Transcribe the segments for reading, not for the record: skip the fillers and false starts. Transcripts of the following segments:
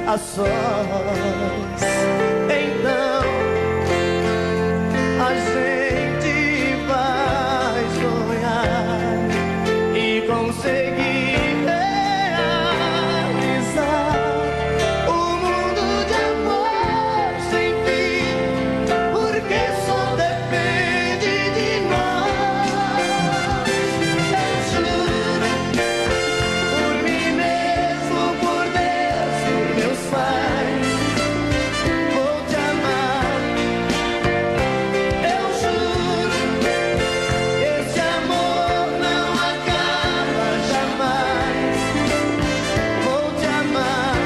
a sós. Então a gente vai sonhar e conseguir realizar um mundo de amor sem fim, porque só depende de nós. Eu juro por mim mesmo, por Deus, por meus pais, vou te amar. Eu juro, esse amor não acaba jamais. Vou te amar.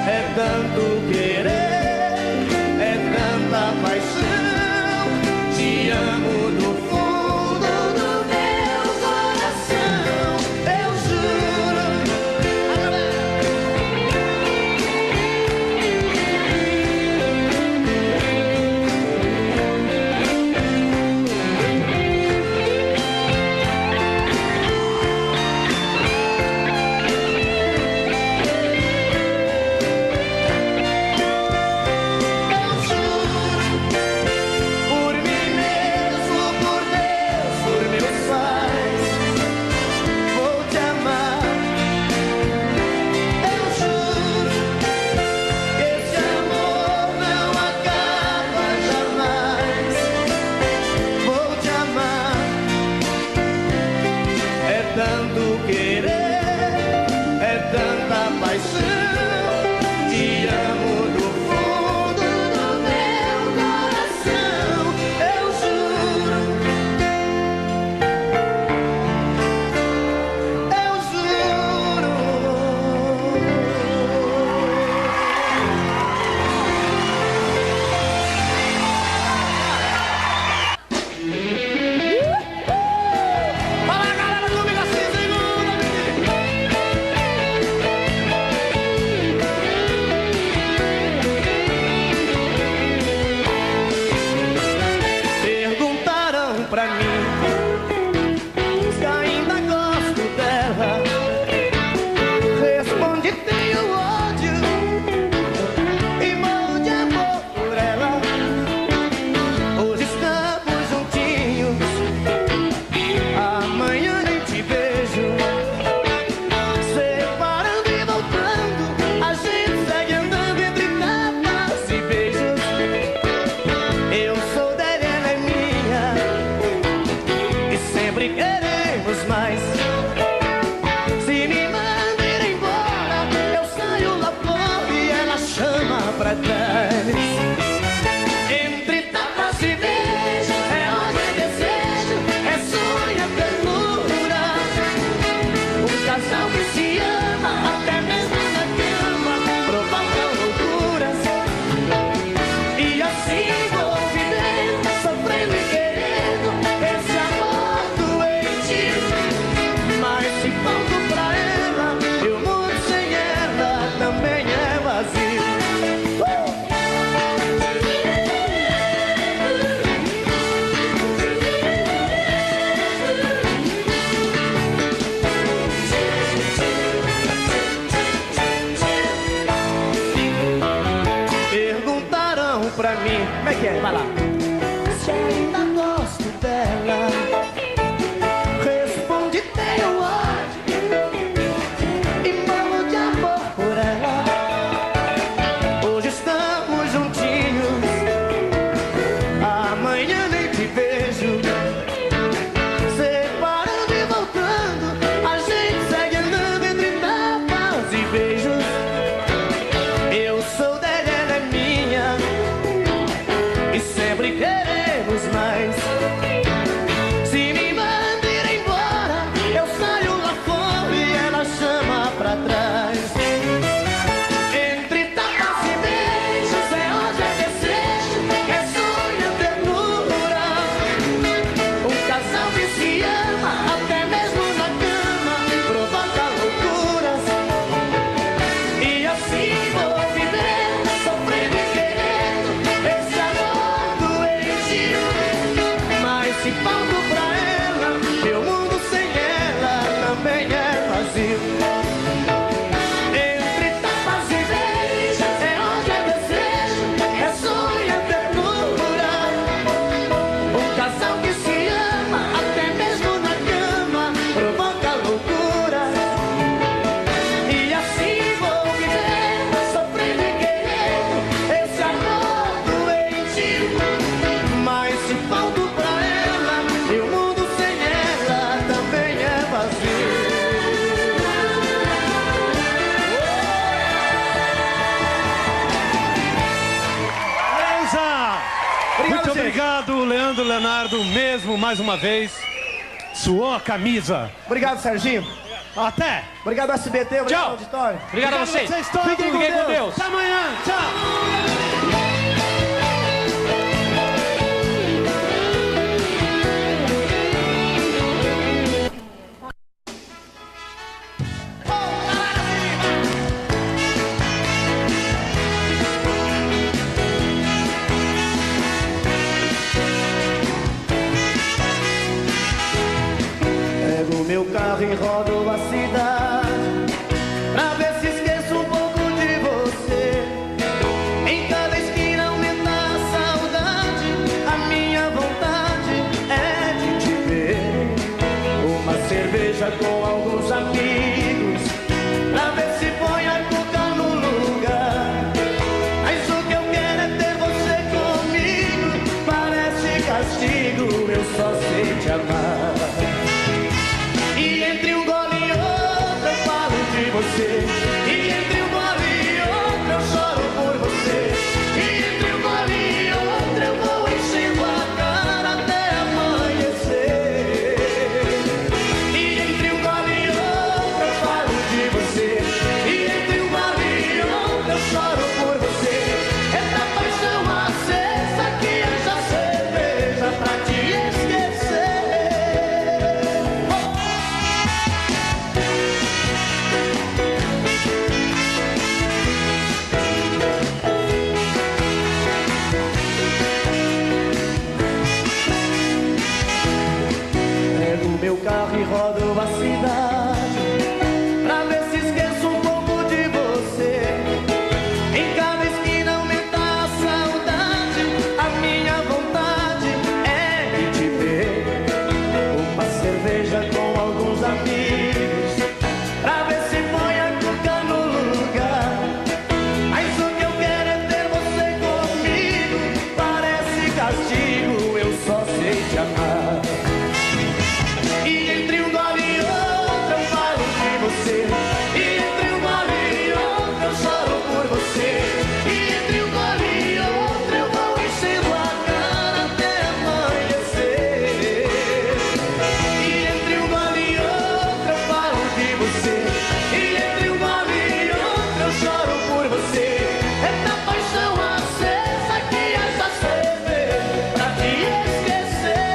É tanto querer, é tanta paixão. Te amo do fundo do meu coração. Eu juro. Por mim mesmo, por Deus, por meus pais, vou te amar. Eu juro que esse amor não acaba jamais. Vou te amar. É tanto querer, é tanta paixão. Te amo do fundo do meu coração. Eu juro. Eu juro. Fala, galera, comigo assim, segunda. Perguntaram pra mim se ainda gosto dela. Respondi: tenho ódio e morro de amor por ela. Hoje estamos juntinhos, amanhã nem te vejo. Separando e voltando, a gente segue andando entre tapas e beijos. Eu sou dela, ela é minha, e sempre queremos mais. Se me manda ir embora, eu saio lá fora e ela chama pra trás. Entre tapas e beijos, é ódio, é desejo, é sonho, é ternura. Um casal que se ama, até mesmo na cama, provoca loucuras. E assim vou vivendo, sofrendo e querendo esse amor doente. Mas se falto pra ela, e o mundo sem ela também é vazio. Perguntaram pra mim, como é que é? Vai lá. Se ainda gosto dela. Respondi: tenho ódio e morro de amor por ela. Hoje estamos juntinhos, amanhã nem te vejo. Separando e voltando, a gente segue andando entre tapas e beijos. Eu sou dela, ela é minha, e sempre Obrigado, Muito gente. obrigado, Leandro Leonardo, mesmo, mais uma vez. Suou a camisa. Obrigado, Serginho. Até! Obrigado, SBT. Obrigado, Tchau. auditório. Obrigado a vocês. todos. Fiquem com Deus. Até amanhã. Tchau. Pego meu carro e rodo a cidade pra ver se esqueço um pouco de você. Em cada esquina aumenta a saudade, a minha vontade é de te ver. Uma cerveja com alguns amigos pra ver se põe a cuca no lugar. Mas o que eu quero é ter você comigo. Parece castigo, eu só sei te amar. E entre um gole e outro eu falo de você. E entre um gole e outro eu choro por você. E entre um gole e outro eu vou enchendo a cara até amanhecer. E entre um gole e outro eu falo de você. E entre um gole e outro eu choro por você. Essa paixão acesa que haja cerveja pra te esquecer. Pego meu carro e rodo a cidade pra ver se esqueço um pouco de você. Em cada esquina aumenta a saudade, a minha vontade é de te ver. Uma cerveja com alguns amigos pra ver se põe a cuca no lugar. Mas o que eu quero é ter você comigo. Parece castigo, eu só sei te amar. E entre um gole e outro eu falo de você. E entre um gole e outro eu choro por você. E entre um gole e outro eu vou enchendo a cara até amanhecer. E entre um gole e outro eu falo de você. E entre um gole e outro eu choro por você. Essa paixão acesa que haja cerveja pra te esquecer.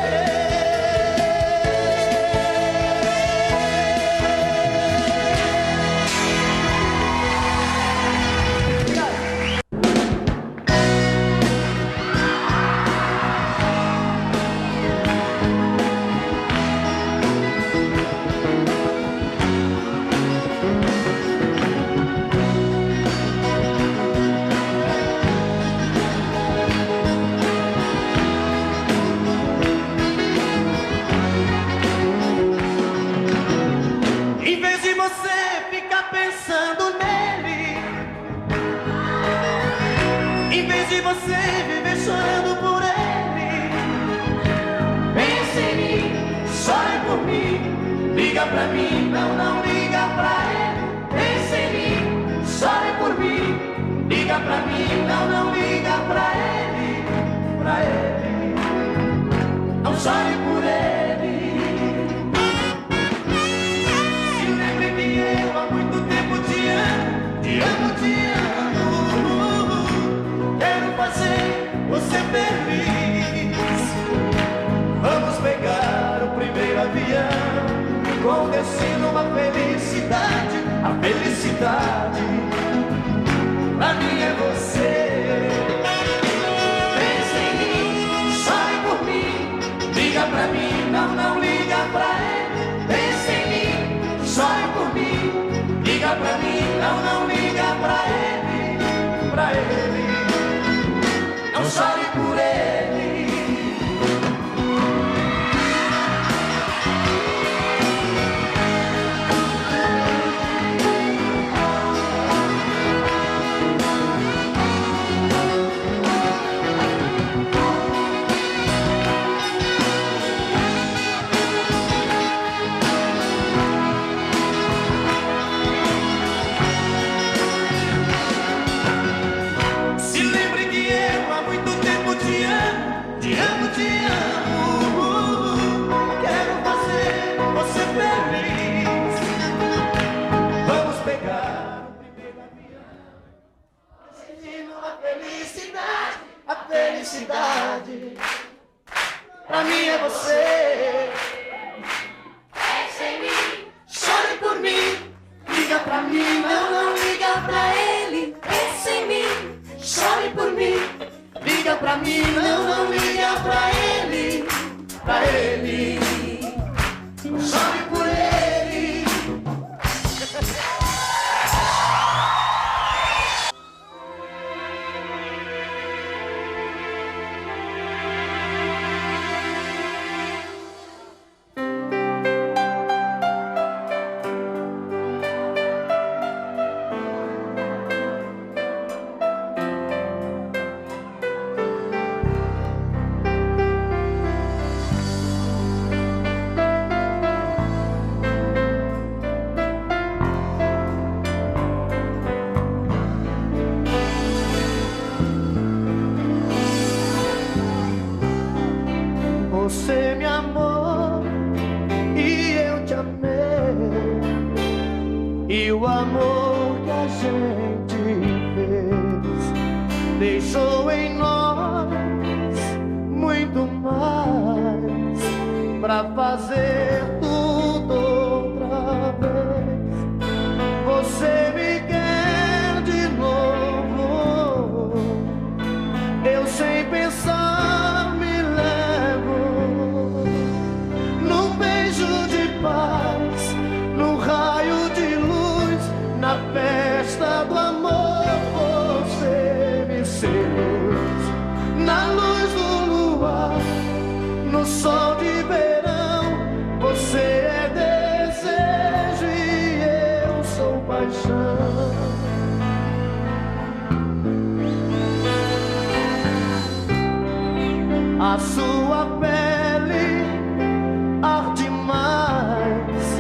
Em vez de você ficar pensando nele, em vez de você viver chorando por ele, pense em mim, chore por mim, liga pra mim, não liga pra ele. Pense em mim, chore por mim, liga pra mim, não liga pra ele, pra ele, não chore por ele. Se lembre que eu há muito tempo te amo, te amo, te amo. Quero fazer você feliz. Vamos pegar o primeiro avião com destino à felicidade. A felicidade pra mim é você. Pense em mim, chore por mim, liga pra mim, não liga pra ele. Pense em mim, chore por mim, liga pra mim, não liga pra ele, pra ele, não chore por ele. a felicidade pra mim é você. Sem mim, Chore por mim, liga pra mim, não liga pra ele. Pensa em mim, chore por mim, liga pra mim, não liga pra ele, pra ele, chore por ele. Você me amou e eu te amei, e o amor que a gente fez deixou em nós muito mais pra fazer tudo outra vez. Você me quer de novo, eu sem pensar me levo num beijo de paz, num raio de luz, na festa do amor. Você me seduz na luz do luar, no sol de verão. Você é desejo e eu sou paixão. A sua pele arde mais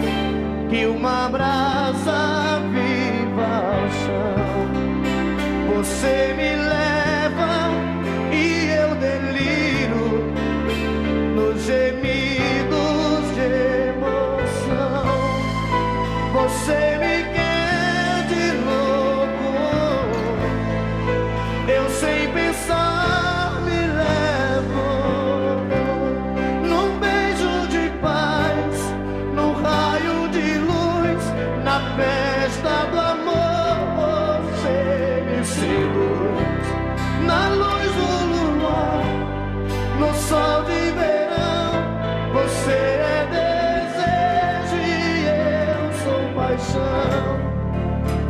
que uma brasa viva ao chão. Você me leva e eu deliro nos gemidos de emoção. Você me quer de novo, eu sem pensar me levo num beijo de paz, num raio de luz, na festa do amor. Você me seduz na luz do luar, no sol de verão. Você é desejo e eu sou paixão,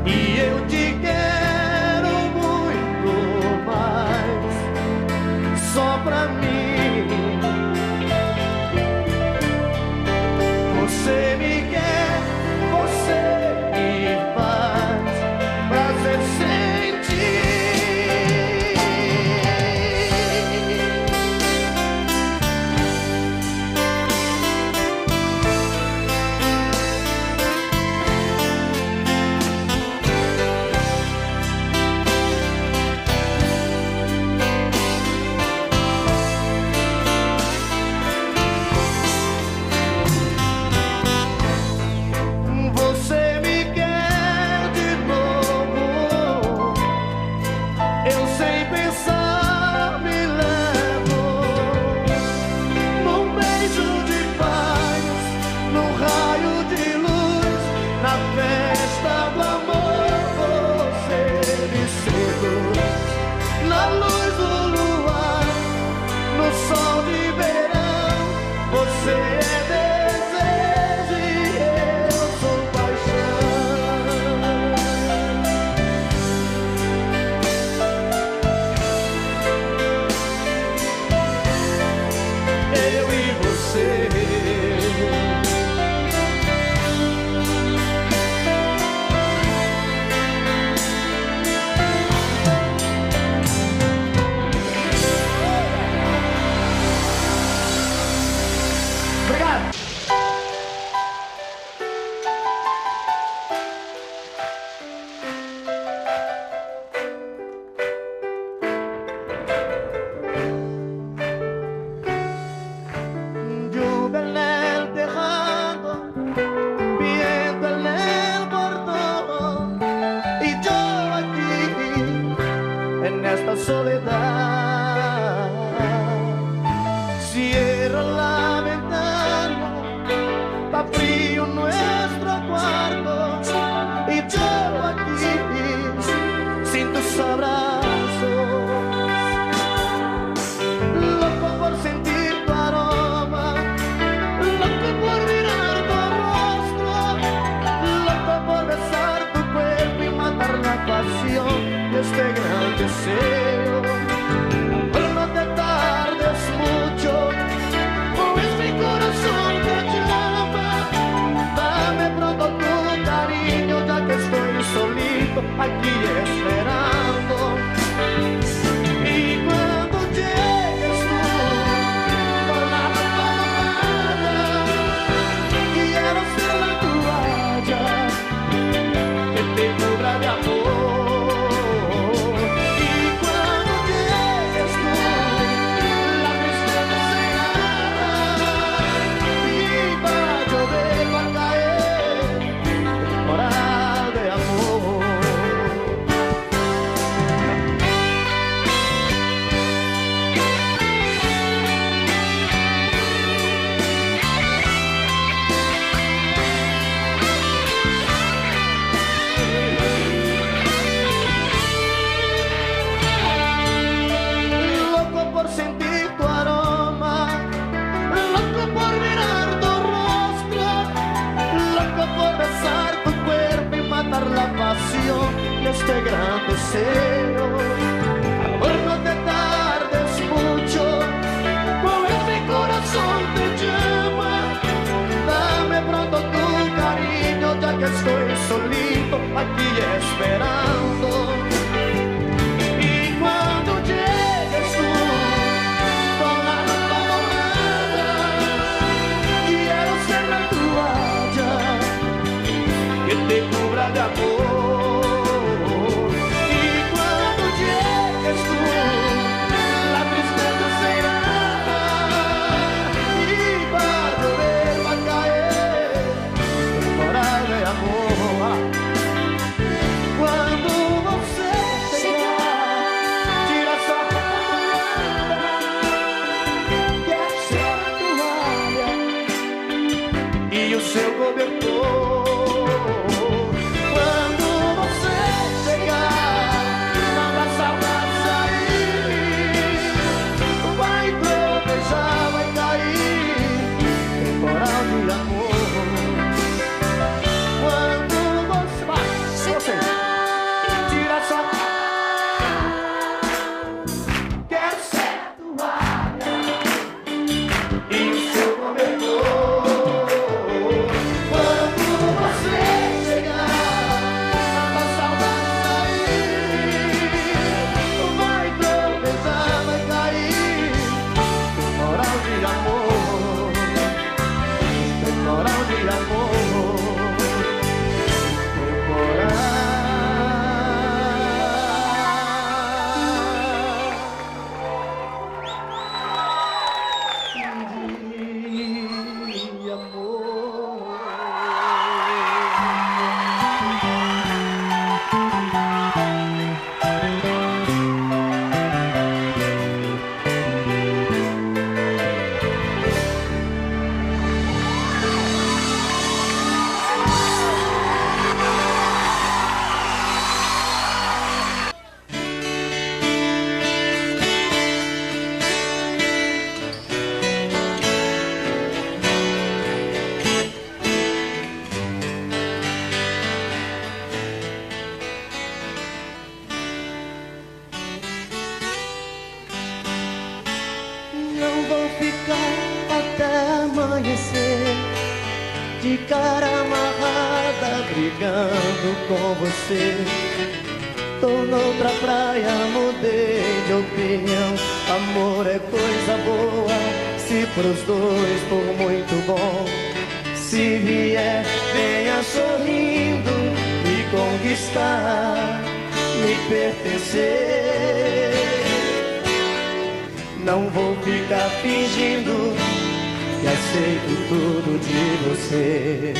e eu te quero muito mais, só pra mim. Você me quer, você me faz prazer sentir. Você me quer de novo, eu sem pensar me levo num beijo de paz, num raio de luz, na festa do amor. Você me seduz na luz do luar, no sol de verão. Você é desejo e eu sou paixão. soledad. Cierra la ventana, está frío nuestro cuarto y yo aquí sin tus abrazos, loco por sentir tu aroma, loco por mirar tu rostro, loco por besar tu cuerpo y matar la pasión de este gran deseo. Pero no te tardes mucho, pues mi corazón te llama. Dame pronto tu cariño, ya que estoy solito aquí esperando. Y cuando llegues tú con la ropa mojada, quiero ser la toalla que te cubra de amor. Y cuando llegues tú, la tristeza se irá y va a llover, va a caer temporal de amor. Loco por sentir tu aroma, loco por mirar tu rostro, loco por besar tu cuerpo y matar la pasión de este gran deseo. Amor, no te tardes mucho, pues mi corazón te llama. Dame pronto tu cariño, ya que estoy solito aquí esperando. Y cuando llegues tú con la ropa mojada, quiero ser la toalla que te cubra de amor. Y cuando llegues tú, la tristeza se irá y va a llover, va a caer temporal de amor. Quando você chegar, tira sua roupa, quer ser a toalha e o seu cobertor. Quando você chegar, nada saudade sair, vai tropeçar, vai cair temporal de amor. Quando você vai, tira sua quero ser a toalha e o seu cobertor. Quando você chegar, a saudade sair, vai tropeçar, vai cair temporal de amor, temporal de amor. Não vou ficar até amanhecer de cara amarrada, brigando com você. Tô noutra praia, mudei de opinião. Amor é coisa boa, se pros dois for muito bom. Se vier, venha sorrindo, me conquistar, me pertencer. Não vou ficar fingindo que aceito tudo de você.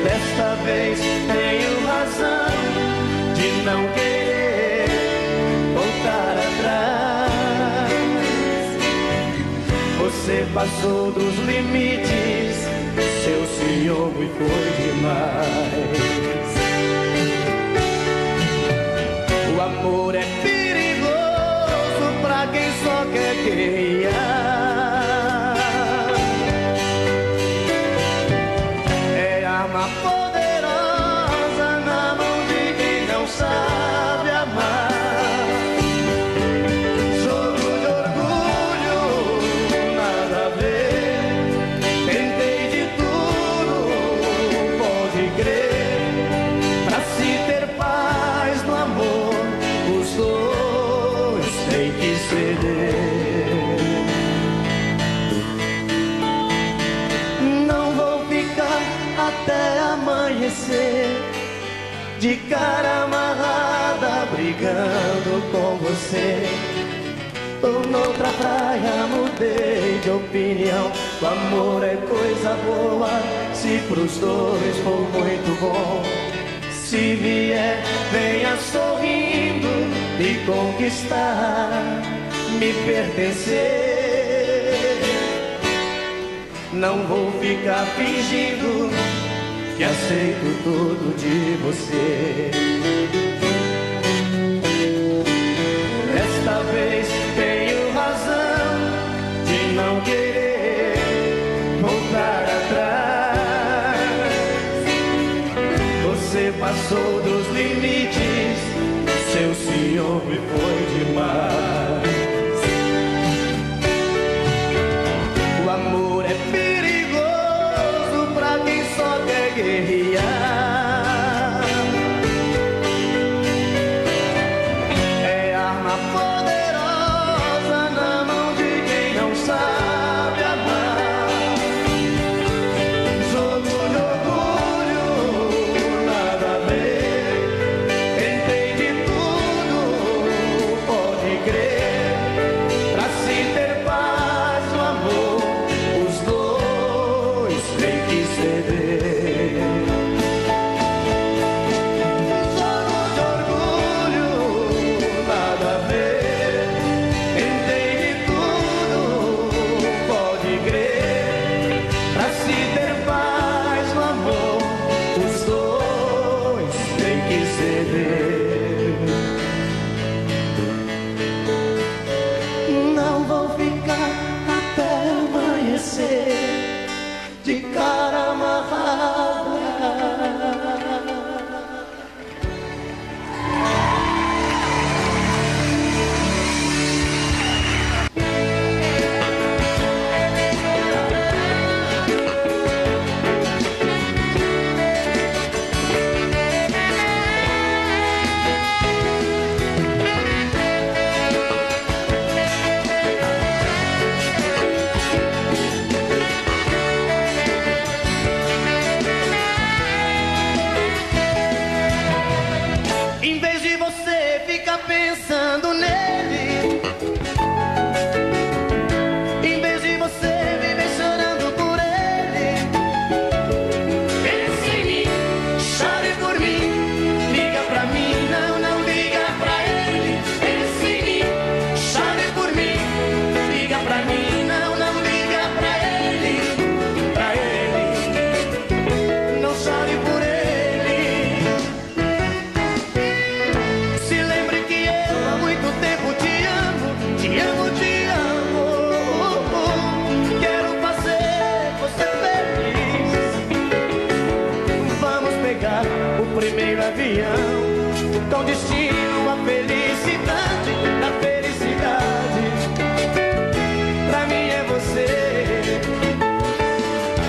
Desta vez tenho razão de não querer voltar atrás. Você passou dos limites, seu ciúme foi demais. O amor é perigoso pra quem só quer criar. É arma poderosa na mão de quem não sabe amar. Jogo de orgulho, nada a ver. Tentei de tudo, pode crer. Pra se ter paz no amor, os dois têm que ceder. Não vou ficar até amanhecer de cara amarrada, brigando com você. Tô noutra praia, mudei de opinião. O amor é coisa boa, se pros dois for muito bom. Se vier, venha sorrindo me conquistar, me pertencer. Não vou ficar fingindo que aceito tudo de você. Desta vez tenho razão de não querer voltar atrás. Você passou dos limites, seu ciúme foi demais. O amor é perigoso pra quem só quer guerrear. É arma poderosa na mão de quem não sabe amar. Jogo de orgulho, nada a ver. Tentei de tudo, pode crer. Pra se ter paz no amor, os dois têm que ceder. Jogo de orgulho, nada a ver. Tentei de tudo, pode crer. Pra se ter paz no amor, os dois têm que ceder. Não vou ficar até amanhecer de cara amarrada. Em vez de você ficar pensando nele, em vez de você viver chorando por ele, pense em mim, chore por mim, liga pra mim, não liga pra ele. Pense em mim, chore por mim, liga pra mim, não liga pra ele, não chore por ele. Se lembre que eu há muito tempo te amo, te amo, te amo. Quero fazer você feliz. Vamos pegar o primeiro avião com destino à felicidade, da felicidade. Pra mim é você.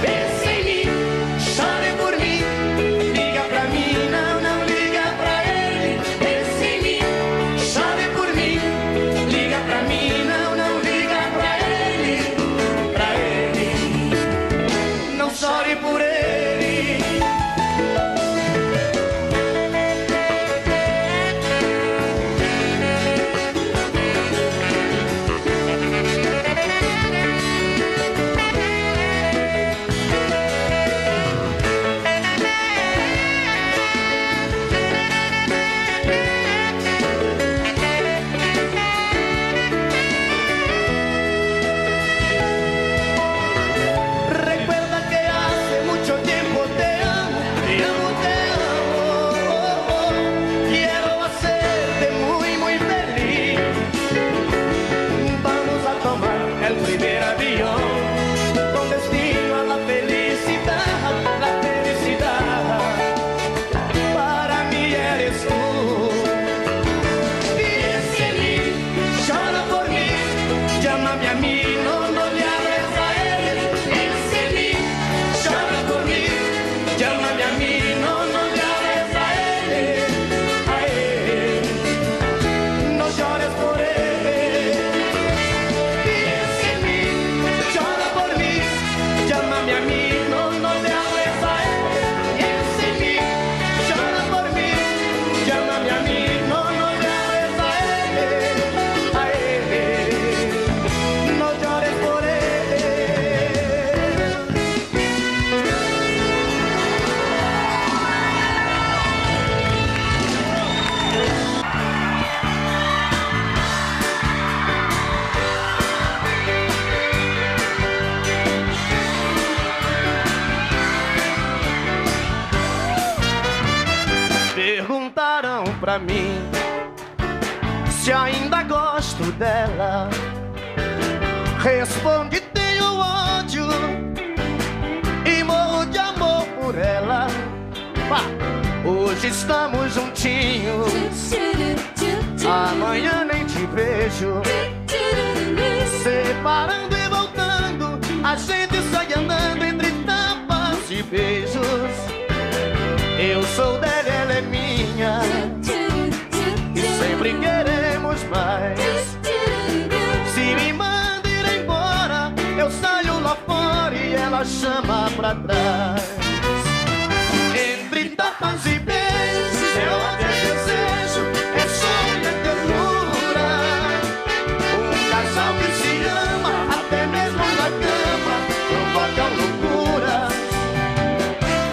Pense em mim, chore por mim, liga pra mim, não liga pra ele. Pense em mim, chore por mim, liga pra mim, não liga pra ele, não chore por ele. pra mim se ainda gosto dela. Responde, tenho ódio e morro de amor por ela. Hoje estamos juntinhos, amanhã nem te vejo. Separando e voltando, a gente sai andando entre tapas e beijos. Eu sou dela, ela é minha, e sempre queremos mais. Se me manda ir embora, eu saio lá fora e ela chama pra trás. Entre tapas e beijos, é ódio, é desejo, é sonho, é ternura. Um casal que se ama, até mesmo na cama, provoca loucura.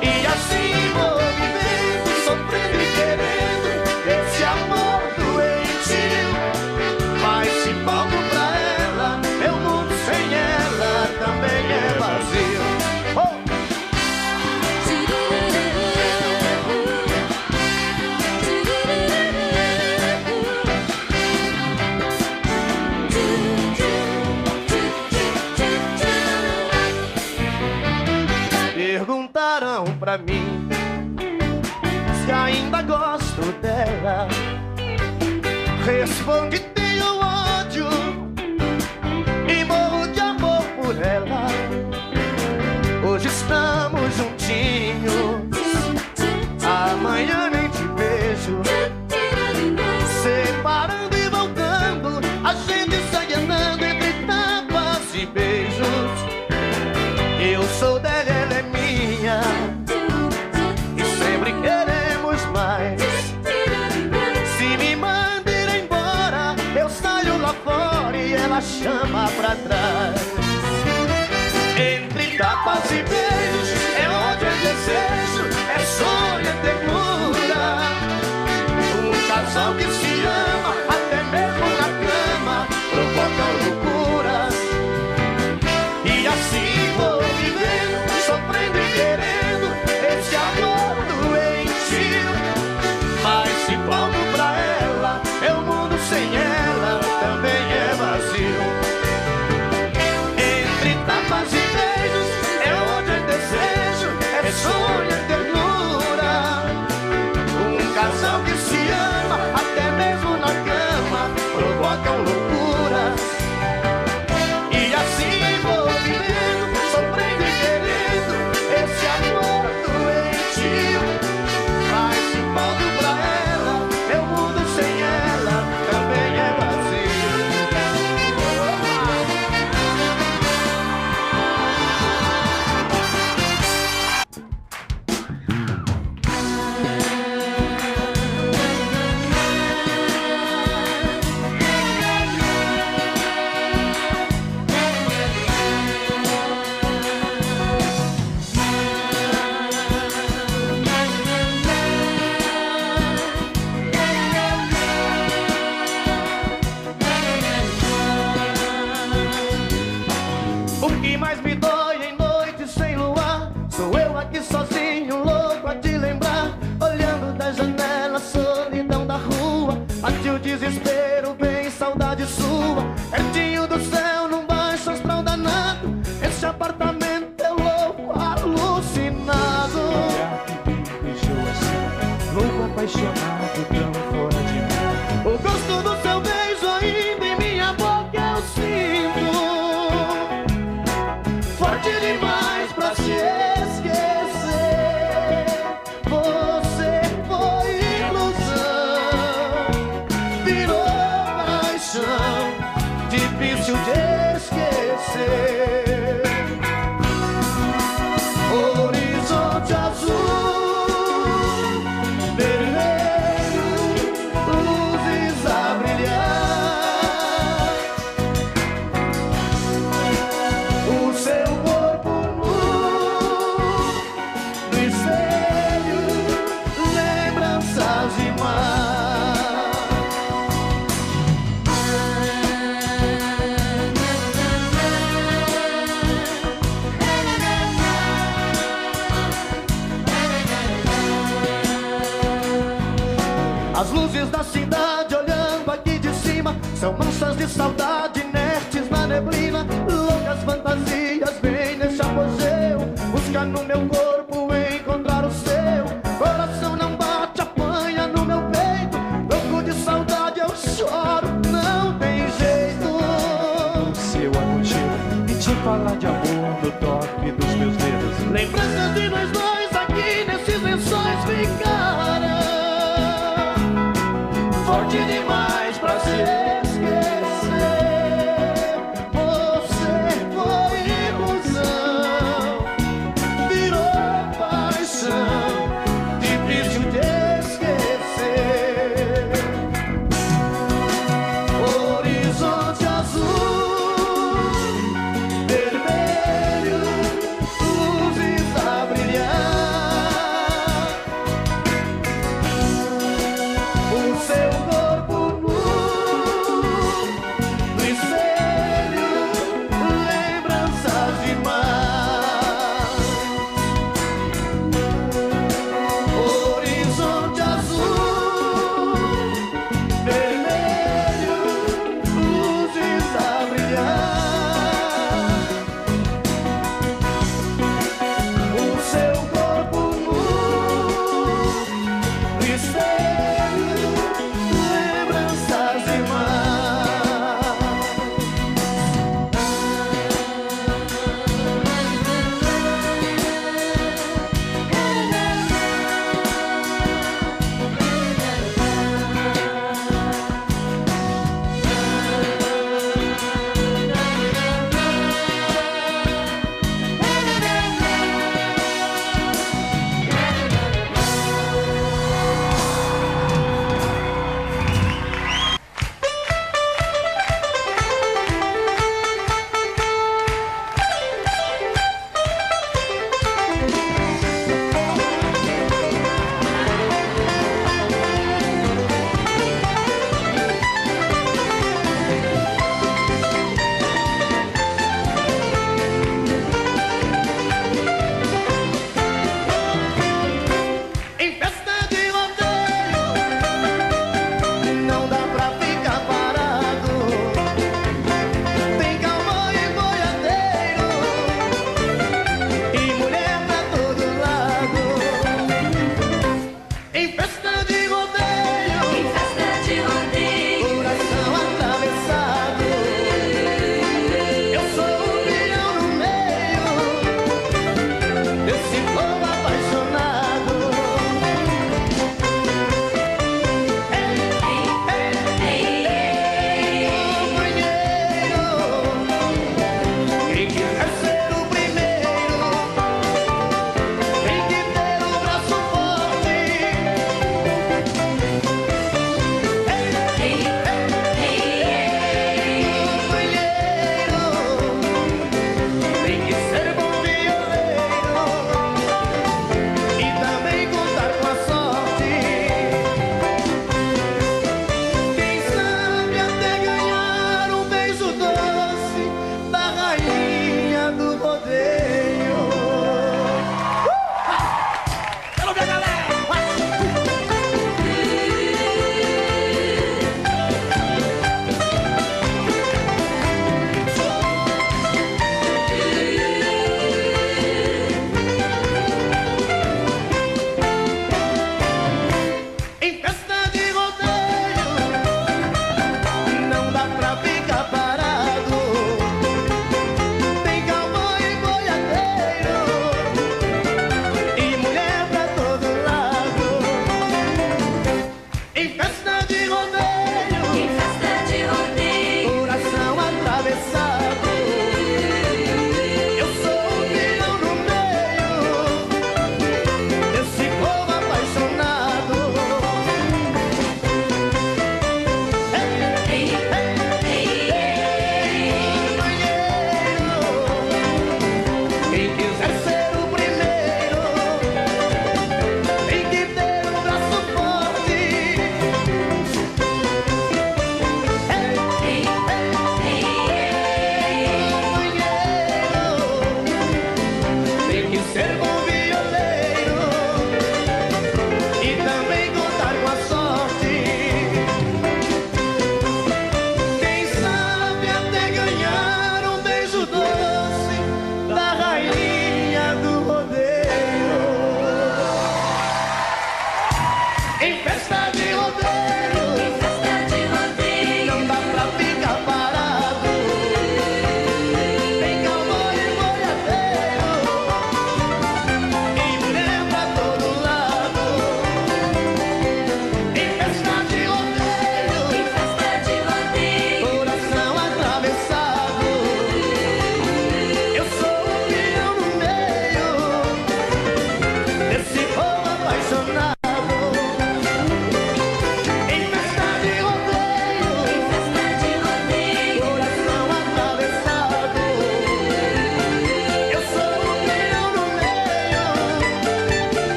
E assim vou vivendo, sofrendo e querendo esse amor doentio. Mas se volto pra ela, meu mundo sem ela também é vazio. Perguntaram pra mim se ainda gosto dela. Responde, tenho ódio e morro de amor por ela. Hoje estamos juntinhos, amanhã nem te vejo. Separando e voltando, a gente sai andando entre tapas e beijos. Eu sou dela, ela é minha, e sempre queremos mais. Se me manda ir embora, eu saio lá fora e ela chama pra trás. Entre tapas e beijos, é ódio, é desejo, é sonho, é ternura. Um casal que se ama, até mesmo na cama, provoca loucuras. E assim vou vivendo, sofrendo e querendo esse amor doentio. Mas se volto pra ela, meu mundo sem ela também é vazio. Entre tapas e beijos, é ódio, é desejo, é sonho, é ternura. Um casal que se ama, até mesmo na cama, provocam loucuras. E assim vou vivendo, sofrendo e querendo esse amor doentio. Mas se volto pra ela, meu mundo sem ela também é vazio. O que mais me dói em noite sem luar, sou eu aqui sozinho, louco a te lembrar. Olhando da janela, solidão da rua, bate o desespero, vem saudade sua. Pertinho do céu, num baixo astral danado, esse apartamento é louco, alucinado. Que me deixou assim, louco, apaixonado, tão fora de mim. O gosto do seu beijo ainda em minha boca eu sinto, forte demais pra se esquecer. Você foi ilusão, virou luzes da cidade olhando aqui de cima são massas de saudade inertes na neblina. Loucas fantasias vêm nesse apogeu buscar no meu corpo encontrar o seu. Coração não bate, apanha no meu peito. Louco de saudade eu choro, não tem jeito. O seu aconchego e te falar de amor no toque dos meus dedos. Lembranças de nós dois aqui nesses lençóis ficaram forte demais pra se esquecer. Você foi ilusão, virou paixão, difícil de esquecer. Horizonte azul, vermelho, luzes a brilhar. O seu corpo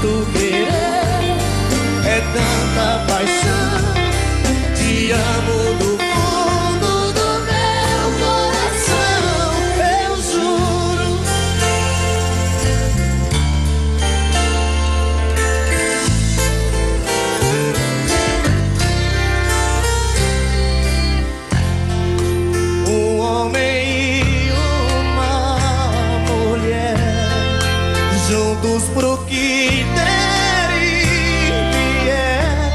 tanto querer, é tanta paixão. Te amo do fundo do meu coração, eu juro. Um homem e uma mulher, juntos pro que der e vier,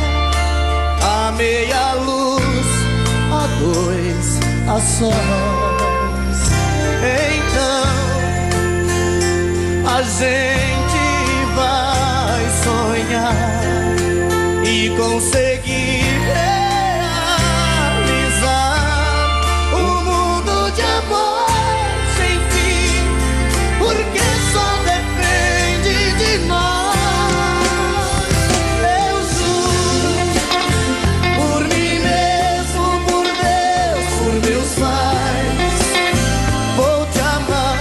a meia luz, a dois, a sós. Então a gente vai sonhar e conseguir realizar um mundo de amor sem fim, porque só depende de nós. Eu juro, por mim mesmo, por Deus, por meus pais, vou te amar.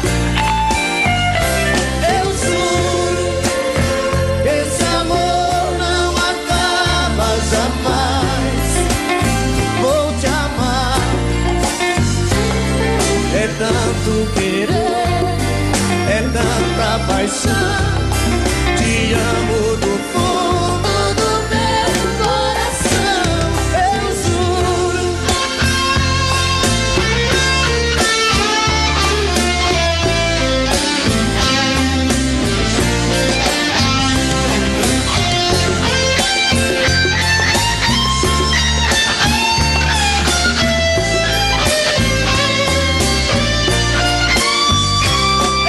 Eu juro, esse amor não acaba jamais. Vou te amar. É tanto querer, é tanta paixão. Te amo do fundo do meu coração, eu juro.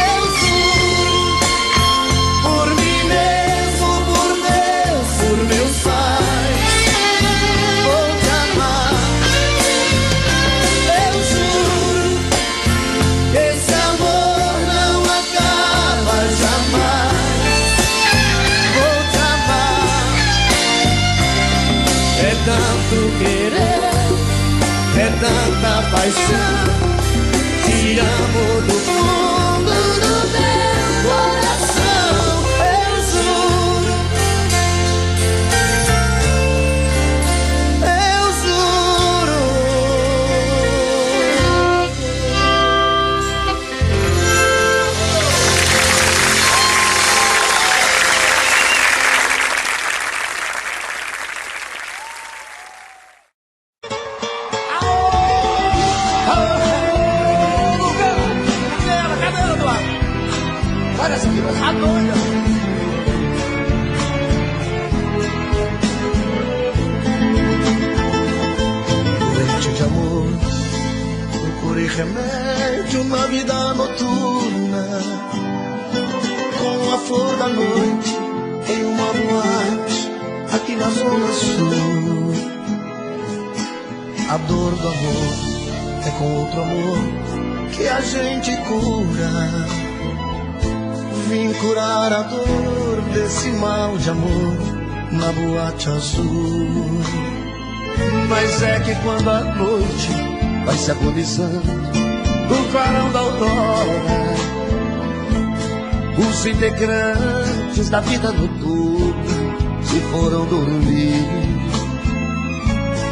Eu juro, por mim mesmo, por Deus, por meus pais, vou te amar. Eu juro, esse amor não acaba jamais. Vou te amar. É tanto querer, é tanta paixão. Te amo do fundo do meu coração, eu juro. Eu juro. Cadê ela, Eduardo? Olha essa aqui, a doida. Doente de amor, procurei remédio na vida noturna, com a flor da noite em uma boate aqui na Zona Sul. A dor do amor é com outro amor que a gente cura. Vim curar a dor desse mal de amor na boate azul. Mas é que quando a noite vai se agonizando no clarão da aurora, os integrantes da vida noturna se foram dormir.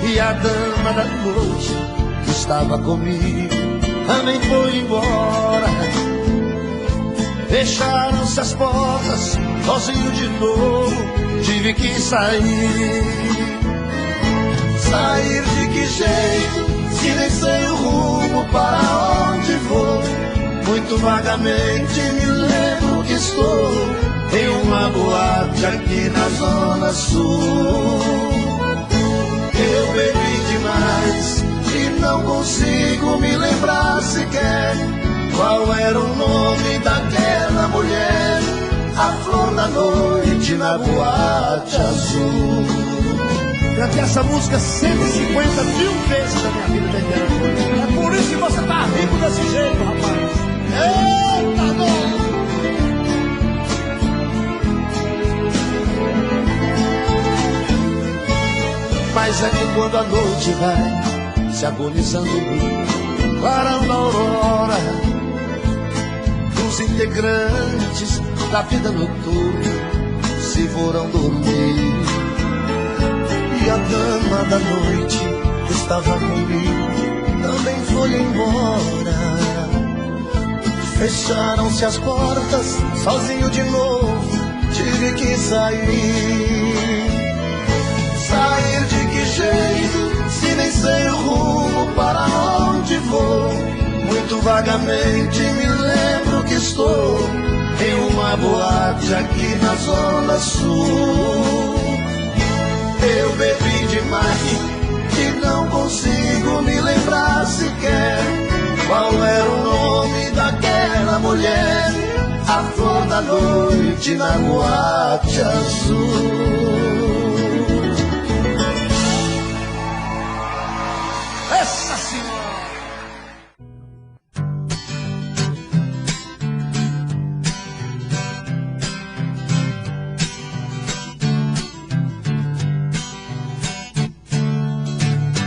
E a dama da noite que estava comigo também foi embora. Fecharam-se as portas, sozinho de novo tive que sair. Sair de que jeito, se nem sei o rumo para onde vou. Muito vagamente me lembro que estou em uma boate aqui na Zona Sul. Eu bebi demais e não consigo me lembrar sequer qual era o nome daquela mulher, a flor da noite na boate azul. Cantei essa música 150 mil vezes na minha vida inteira. É por isso que você tá rico desse jeito, rapaz. Eita, dor! Mas é que quando a noite vai se agonizando no clarão da aurora, os integrantes da vida noturna se foram dormir. E a dama da noite que estava comigo também foi embora. Fecharam-se as portas, sozinho de novo tive que sair. Sair de que jeito, se nem sei o rumo para onde vou. Muito vagamente me lembro que estou em uma boate aqui na Zona Sul. Eu bebi demais e não consigo me lembrar sequer qual era o nome daquela mulher, a flor da noite na boate azul. Essa senhora!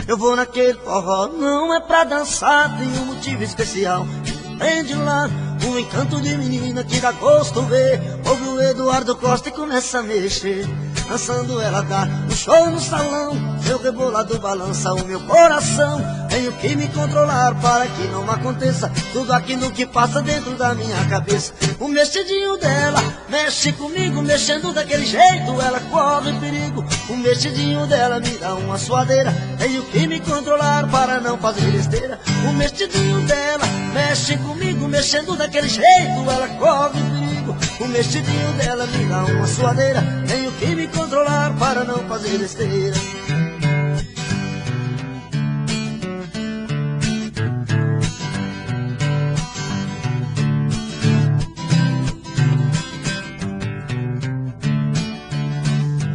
Eu vou naquele forró, não é pra dançar, tem um motivo especial. Prende lá um encanto de menina que dá gosto ver. Ouve o Eduardo Costa e começa a mexer. Dançando ela dá um show no salão. Seu rebolado balança o meu coração. Tenho que me controlar para que não aconteça tudo aquilo que passa dentro da minha cabeça. O mexidinho dela mexe comigo, mexendo daquele jeito ela corre perigo. O mexidinho dela me dá uma suadeira. Tenho que me controlar para não fazer besteira. O mexidinho dela mexe comigo, mexendo daquele jeito ela corre perigo. O mexidinho dela me dá uma suadeira. Tenho que me controlar para não fazer besteira.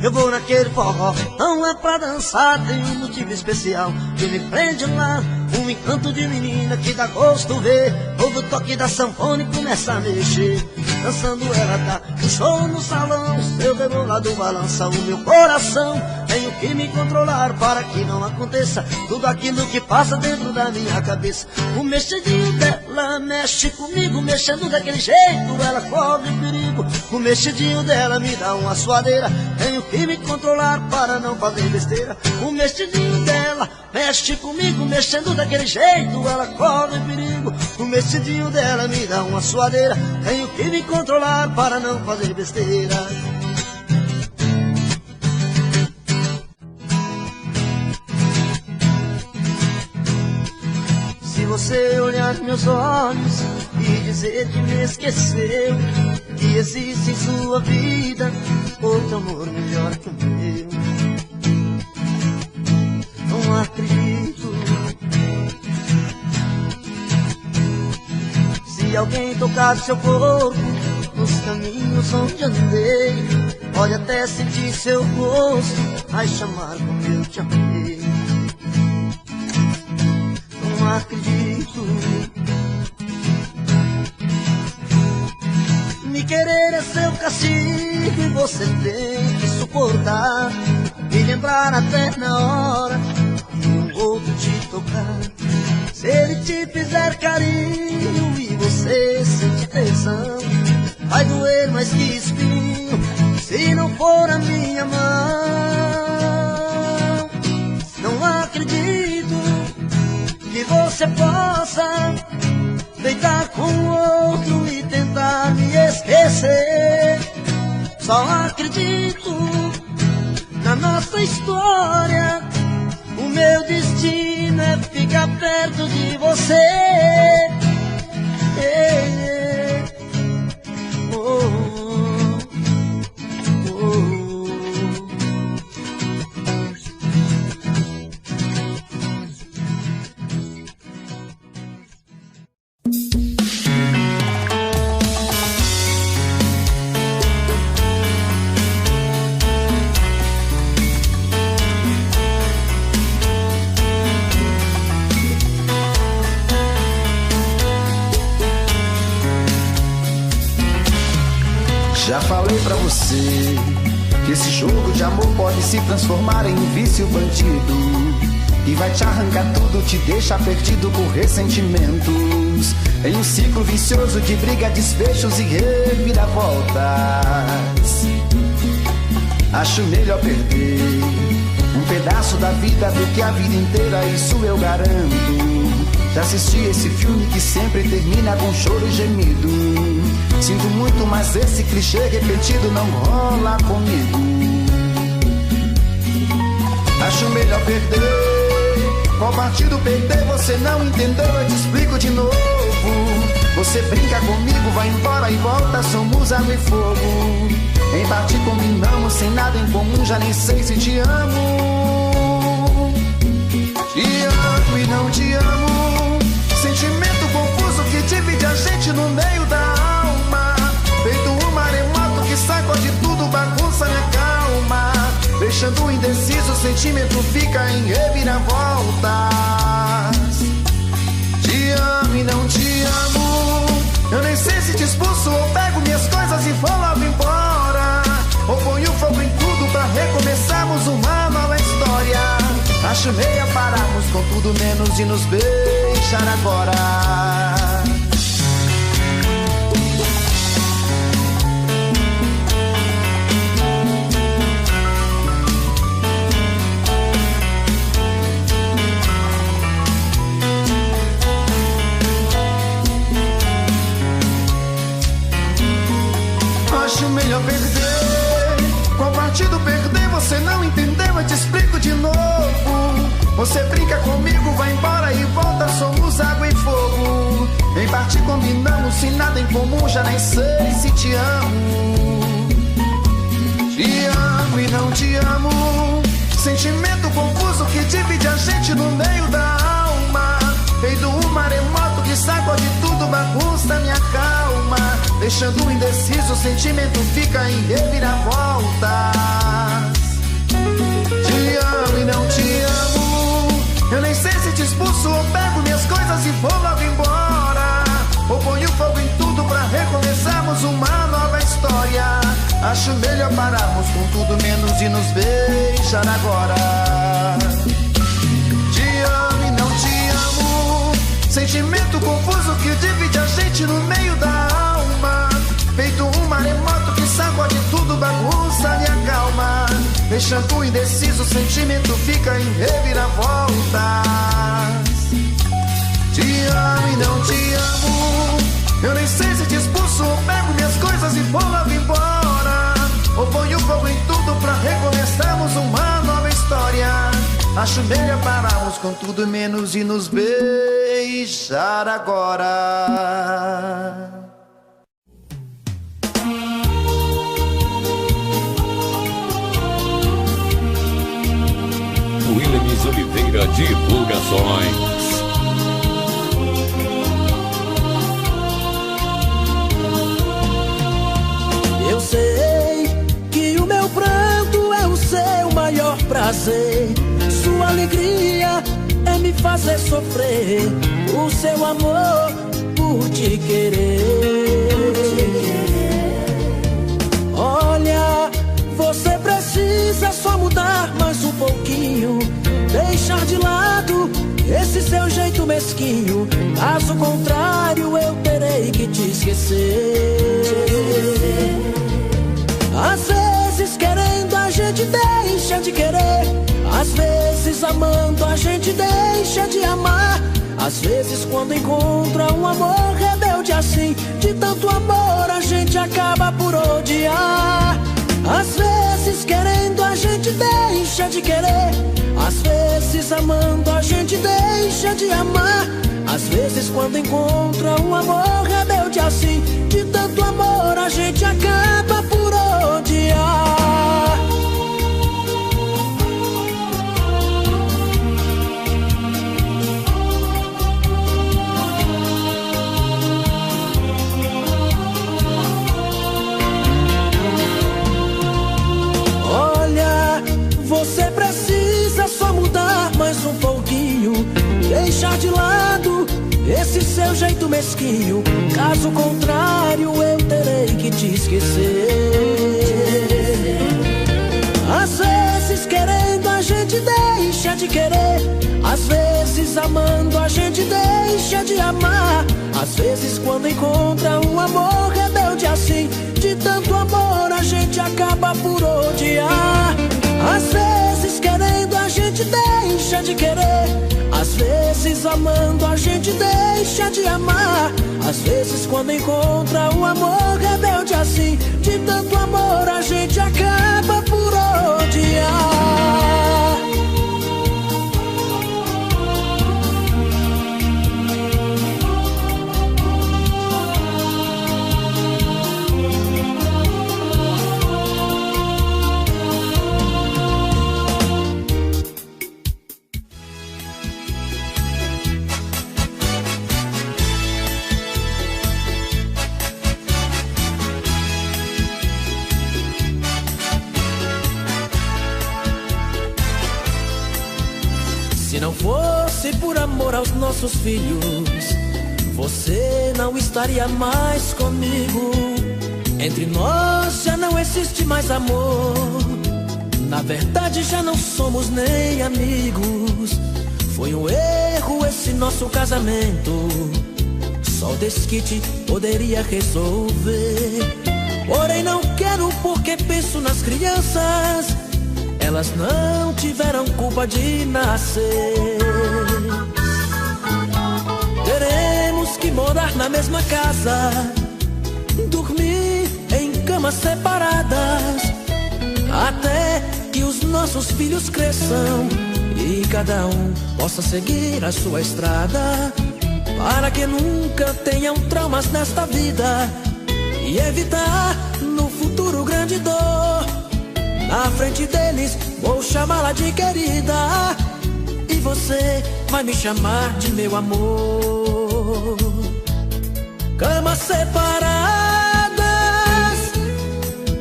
Eu vou naquele forró, não é pra dançar, tem um motivo especial que me prende lá. Um encanto de menina que dá gosto ver. Ouve o toque da sanfona e começa a mexer. Dançando ela dá um show no salão. Seu rebolado balança o meu coração. Tenho que me controlar para que não aconteça tudo aquilo que passa dentro da minha cabeça. O mexidinho dela mexe comigo, mexendo daquele jeito ela corre perigo. O mexidinho dela me dá uma suadeira. Tenho que me controlar para não fazer besteira. O mexidinho dela mexe comigo, mexendo daquele jeito ela corre perigo. O mexidinho dela me dá uma suadeira. Tenho que me controlar para não fazer besteira. Se você olhar meus olhos e dizer que me esqueceu, que existe em sua vida outro amor melhor que o meu, não acredito. Se alguém tocar seu corpo nos caminhos onde andei, pode até sentir seu gosto, vai chamar como eu te amei. Não acredito. Me querer é seu castigo e você tem que suportar. Me lembrar até na hora e um outro te tocar. Se ele te fizer carinho e você sente tesão, vai doer mais que espinho se não for a minha mão. Não acredito que você possa deitar com outro e tentar me esquecer. Só acredito na nossa história. O meu destino é ficar perto de você. Já falei pra você que esse jogo de amor pode se transformar em um vício bandido e vai te arrancar tudo, te deixar perdido por ressentimentos, em um ciclo vicioso de briga, desfechos e reviravoltas. Acho melhor perder um pedaço da vida do que a vida inteira, isso eu garanto. Já assisti esse filme que sempre termina com choro e gemido. Sinto muito, mas esse clichê repetido não rola comigo. Acho melhor perder. Qual partido perder? Você não entendeu, eu te explico de novo. Você brinca comigo, vai embora e volta, somos água e fogo. Em parte combinamos, sem nada em comum, já nem sei se te amo. Te amo e não te amo. Sentimento confuso que divide a gente no meio da alma. Feito um maremoto que sacode tudo, bagunça minha calma. Deixando indeciso, o sentimento fica em reviravoltas. Te amo e não te amo. Eu nem sei se te expulso ou pego minhas coisas e vou logo embora. Ou ponho fogo em tudo pra recomeçarmos uma nova história. Acho meia pararmos com tudo menos de nos beijar agora. Acho melhor perder. Qual partido perder? Você não entendeu, eu te explico de novo. Você brinca comigo, vai embora e volta, somos água e fogo. Em parte combinamos, sem nada em comum, já nem sei se te amo. Te amo e não te amo. Sentimento confuso que divide a gente no meio da alma. Feito um maremoto que sacode tudo, bagunça minha calma. Deixando indeciso, o sentimento fica em reviravoltas. Te amo e não te amo. Eu nem sei se te expulso ou pego minhas coisas e vou logo embora. Ou ponho fogo em tudo pra recomeçarmos uma nova história. Acho melhor pararmos com tudo menos de nos beijar agora. Te amo e não te amo. Sentimento confuso que divide a gente no meio da alma. Feito um maremoto que sacode tudo, bagunça minha calma. Deixando indeciso, o sentimento fica em reviravoltas. Te amo e não te amo. Eu nem sei se te expulso ou pego minhas coisas e vou logo embora. Ou ponho fogo em tudo pra recomeçarmos uma nova história. Acho melhor pararmos com tudo menos de nos beijar agora. Williams Oliveira Divulgações. Eu sei que o meu pranto é o seu maior prazer. Sua alegria é me fazer sofrer. O seu amor por te querer. Olha, você precisa só mudar mais um pouquinho. Deixar de lado esse seu jeito mesquinho. Caso contrário eu terei que te esquecer. Às vezes querendo a gente deixa de querer. Às vezes amando a gente deixa de amar. Às vezes quando encontra um amor rebelde assim, de tanto amor a gente acaba por odiar. Às vezes querendo a gente deixa de querer. Às vezes amando a gente deixa de amar. Às vezes quando encontra um amor rebelde assim, de tanto amor a gente acaba por odiar. Olha, você precisa só mudar mais um pouquinho. Deixar de lado esse seu jeito mesquinho. Caso contrário eu terei que te esquecer. Às vezes querendo a gente deixa de querer. Às vezes amando a gente deixa de amar. Às vezes quando encontra um amor rebelde assim, de tanto amor a gente acaba por odiar. amando a gente deixa de amar. Às vezes quando encontra o amor rebelde assim, de tanto amor a gente acaba por odiar. Se não fosse por amor aos nossos filhos, você não estaria mais comigo. Entre nós já não existe mais amor. Na verdade já não somos nem amigos. Foi um erro esse nosso casamento. Só o desquite poderia resolver. Porém não quero porque penso nas crianças. Elas não tiveram culpa de nascer. Teremos que morar na mesma casa, dormir em camas separadas, até que os nossos filhos cresçam e cada um possa seguir a sua estrada, para que nunca tenham traumas nesta vida e evitar no futuro grande dor. Na frente deles vou chamá-la de querida, e você vai me chamar de meu amor. Camas separadas,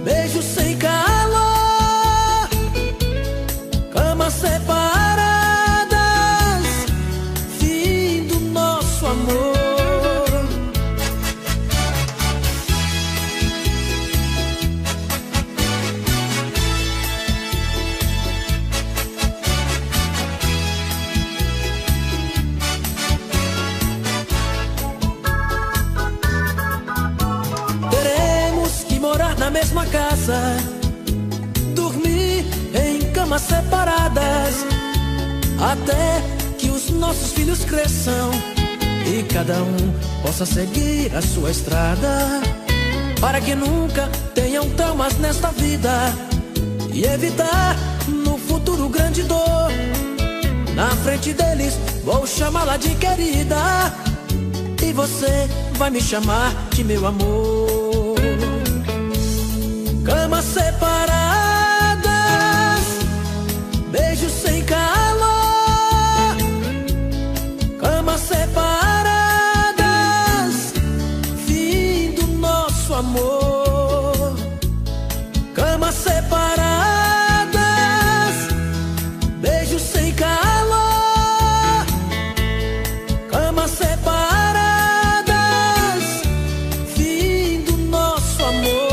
beijos sem calor. Camas separadas, fim do nosso amor. Na mesma casa, dormir em camas separadas, até que os nossos filhos cresçam e cada um possa seguir a sua estrada, para que nunca tenham traumas nesta vida e evitar no futuro grande dor. Na frente deles vou chamá-la de querida, e você vai me chamar de meu amor. Camas separadas, beijos sem calor. Camas separadas, fim do nosso amor. Camas separadas, beijos sem calor. Camas separadas, fim do nosso amor.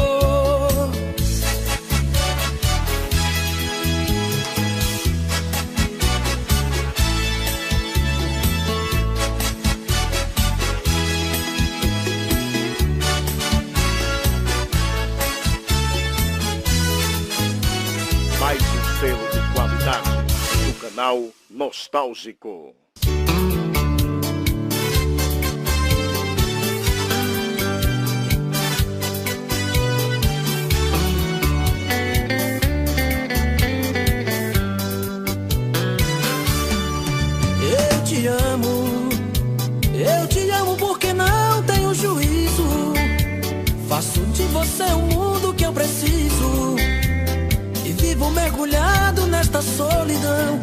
Mais um selo de qualidade do canal Nostálgico. Eu te amo porque não tenho juízo. Faço de você o mundo que eu preciso. E vivo mergulhado nesta solidão,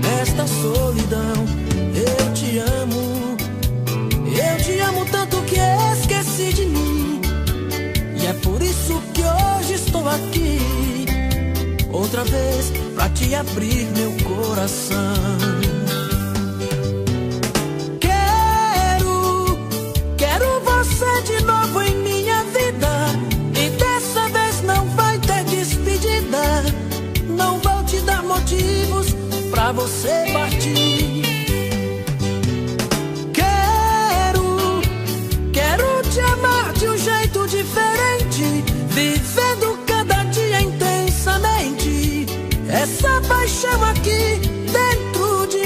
nesta solidão. Eu te amo tanto que esqueci de mim. E é por isso que hoje estou aqui, outra vez pra te abrir meu coração. Quero você de novo em minha vida, e dessa vez não vai ter despedida. Não vou te dar motivos pra você partir. Quero te amar de um jeito diferente, vivendo cada dia intensamente essa paixão aqui dentro de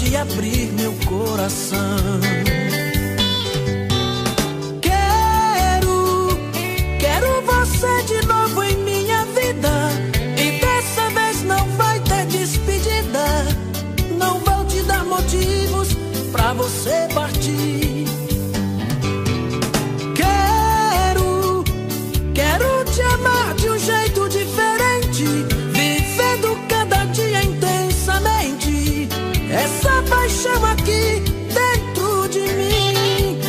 pode abrir meu coração. Quero você de novo em minha vida, e dessa vez não vai ter despedida. Não vou te dar motivos pra você partir. Quero te amar de um jeito diferente, vivendo cada dia intensamente essa paixão aqui dentro de mim.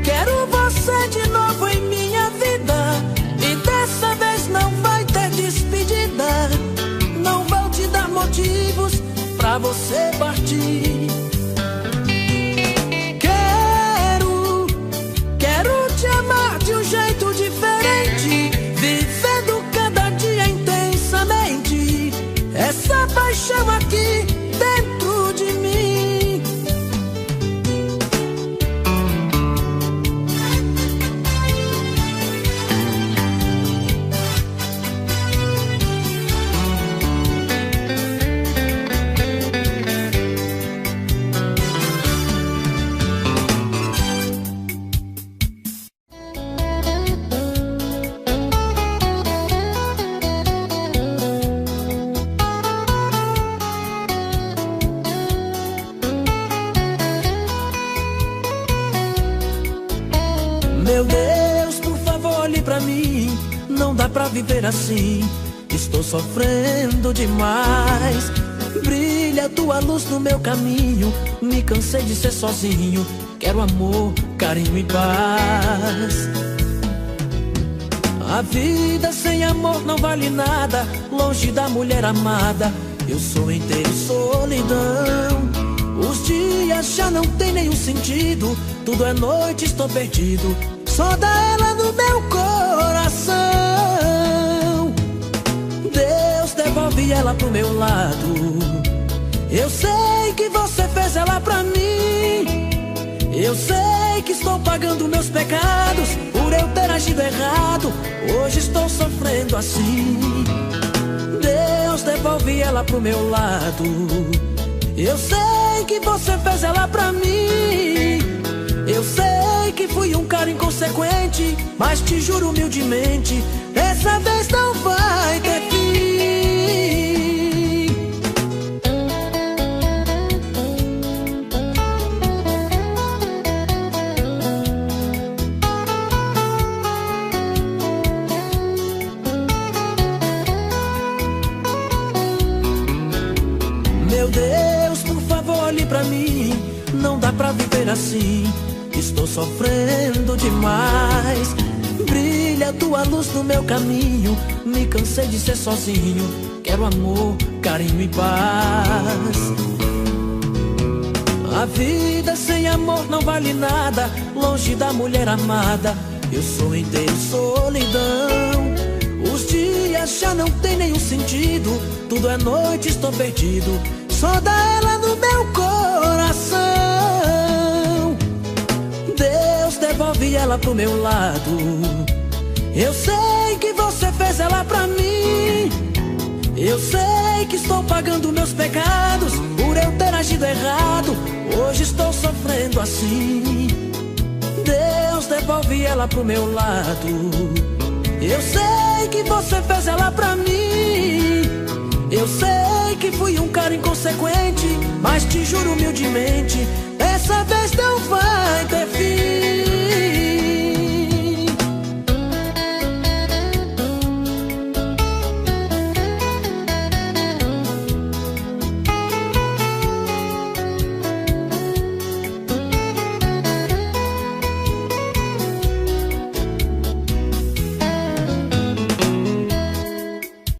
Quero você de novo em minha vida, e dessa vez não vai ter despedida. Não vou te dar motivos pra você partir. Quero te amar de um jeito diferente, vivendo cada dia intensamente essa paixão aqui dentro de mim. Meu Deus, por favor, olhe pra mim. Não dá pra viver assim, estou sofrendo demais. Brilha tua luz no meu caminho, me cansei de ser sozinho. Quero amor, carinho e paz. A vida sem amor não vale nada, longe da mulher amada eu sou inteiro solidão. Os dias já não tem nenhum sentido, tudo é noite, estou perdido. Só dá ela no meu coração. Deus, devolve ela pro meu lado. Eu sei que você fez ela pra mim. Eu sei que estou pagando meus pecados por eu ter agido errado. Hoje estou sofrendo assim. Deus, devolve ela pro meu lado. Eu sei que você fez ela pra mim. Eu sei que fui um cara inconsequente, mas te juro humildemente, dessa vez não vai ter fim. Meu Deus, por favor, olhe pra mim. Não dá pra viver assim, estou sofrendo demais. Brilha tua luz no meu caminho, me cansei de ser sozinho. Quero amor, carinho e paz. A vida sem amor não vale nada, longe da mulher amada eu sou inteiro solidão. Os dias já não tem nenhum sentido, tudo é noite, estou perdido. Só dá ela no meu coração. Deus, devolve ela pro meu lado. Eu sei que você fez ela pra mim. Eu sei que estou pagando meus pecados por eu ter agido errado. Hoje estou sofrendo assim. Deus, devolve ela pro meu lado. Eu sei que você fez ela pra mim. Eu sei que fui um cara inconsequente, mas te juro humildemente, dessa vez não vai ter fim.